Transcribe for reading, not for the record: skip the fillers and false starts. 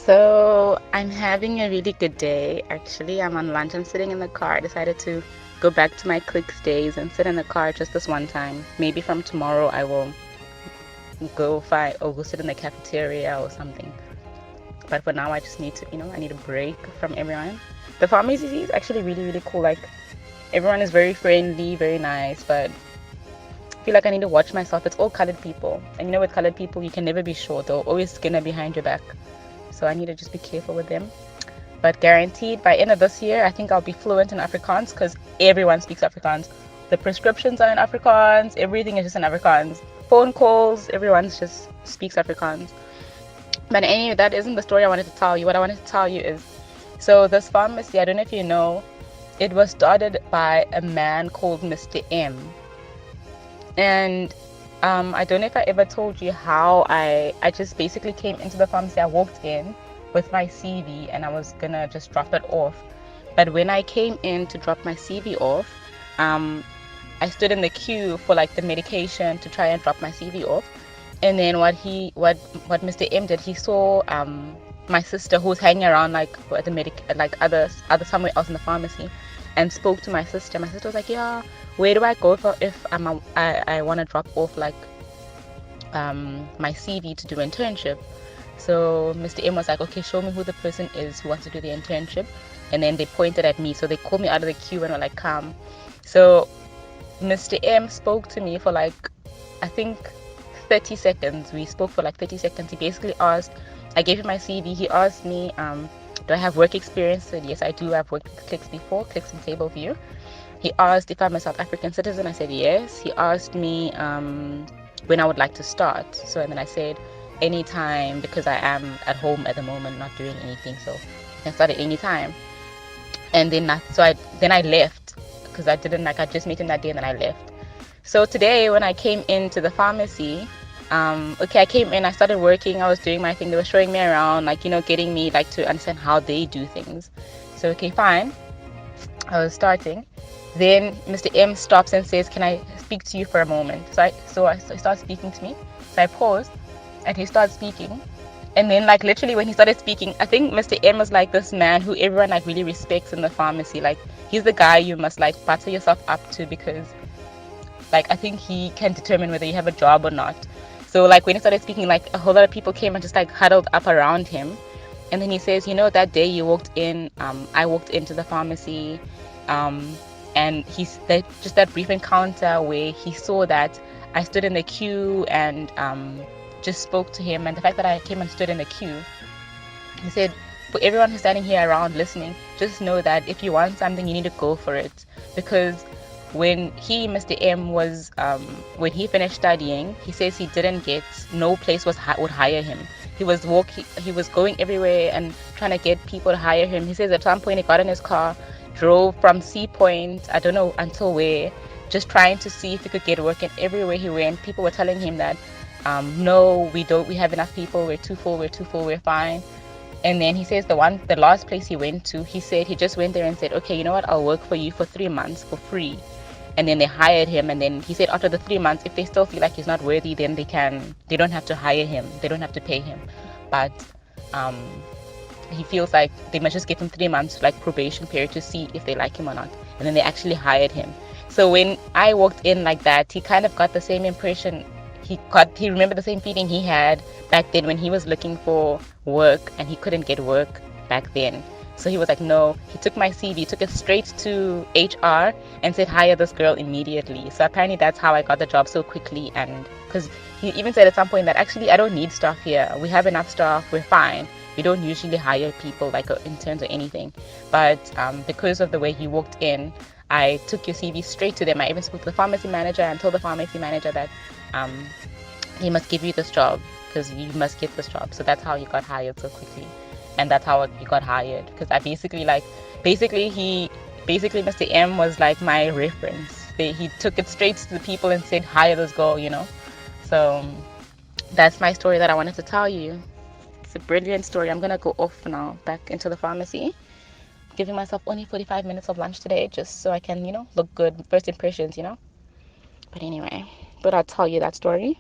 So I'm having a really good day. Actually, I'm on lunch. I'm sitting in the car. I decided to go back to my clicks days and sit in the car just this one time. Maybe from tomorrow I will go sit in the cafeteria or something. But for now I just need to, I need a break from everyone. The pharmacy is actually really cool. Like everyone is very friendly, very nice, but I feel like I need to watch myself. It's all colored people. And with colored people you can never be sure. They'll always skinner behind your back. So I need to just be careful with them. But guaranteed by end of this year, I think I'll be fluent in Afrikaans because everyone speaks Afrikaans. The prescriptions are in Afrikaans. Everything is just in Afrikaans. Phone calls, everyone just speaks Afrikaans. But anyway, that isn't the story I wanted to tell you. What I wanted to tell you is, so this pharmacy, I don't know if you know, it was started by a man called Mr. M. And I don't know if I ever told you how I just basically came into the pharmacy. I walked in with my CV and I was gonna just drop it off. But when I came in to drop my CV off, um, I stood in the queue for like the medication to try and drop my CV off. And then what Mr. M did, he saw my sister who was hanging around like at the like other somewhere else in the pharmacy, and spoke to my sister. My sister was like, yeah, where do I go for if I want to drop off like my CV to do internship? So Mr. M was like, okay, show me who the person is who wants to do the internship. And then they pointed at me. So they called me out of the queue and were like, come. So Mr. M spoke to me for like, I think 30 seconds. We spoke for like 30 seconds. He basically asked, I gave him my CV. He asked me, do I have work experience? I said, yes, I do. I've worked with Clicks before, Clicks and Table View. He asked if I'm a South African citizen. I said, yes. He asked me when I would like to start. So, and then I said, anytime, because I am at home at the moment, not doing anything. So I can start at any time. And then I left because I just met him that day and then I left. So today when I came into the pharmacy, I came in, I started working, I was doing my thing. They were showing me around, like, getting me like to understand how they do things. So okay, fine. I was starting. Then Mr. M stops and says, "Can I speak to you for a moment?" So he starts speaking to me. So I paused, and he starts speaking. And then, like, literally when he started speaking, I think Mr. M was like this man who everyone like really respects in the pharmacy. Like, he's the guy you must like butter yourself up to because, like, I think he can determine whether you have a job or not. So like when he started speaking, like a whole lot of people came and just like huddled up around him. And then he says, that day you walked in, I walked into the pharmacy, um, and just that brief encounter where he saw that I stood in the queue and just spoke to him, and the fact that I came and stood in the queue, he said, for everyone who's standing here around listening, just know that if you want something, you need to go for it. Because when Mr. M, when he finished studying, he says he didn't get, no place would hire him. He was going everywhere and trying to get people to hire him. He says at some point he got in his car, drove from Sea Point, I don't know until where, just trying to see if he could get work. And everywhere he went, people were telling him that, no, we have enough people, we're too full, we're fine. And then he says the last place he went to, he said he just went there and said, okay, you know what, I'll work for you for 3 months for free. And then they hired him, and then he said after the 3 months, if they still feel like he's not worthy, then they don't have to hire him, they don't have to pay him. But um he feels like they must just give him 3 months like probation period to see if they like him or not. And then they actually hired him. So when I walked in like that, he kind of got the same impression. He remembered the same feeling he had back then when he was looking for work and he couldn't get work back then. So he was like, no, he took my CV, took it straight to HR and said, hire this girl immediately. So apparently that's how I got the job so quickly. And because he even said at some point that actually I don't need staff here. We have enough staff. We're fine. We don't usually hire people like interns or anything. But because of the way he walked in, I took your CV straight to them. I even spoke to the pharmacy manager and told the pharmacy manager that he must give you this job because you must get this job. So that's how you got hired so quickly. And that's how you got hired. Because I basically Mr. M was like my reference. He took it straight to the people and said, hire this girl. So that's my story that I wanted to tell you. It's a brilliant story. I'm gonna go off now, back into the pharmacy. Giving myself only 45 minutes of lunch today, just so I can, look good. First impressions. But anyway, but I'll tell you that story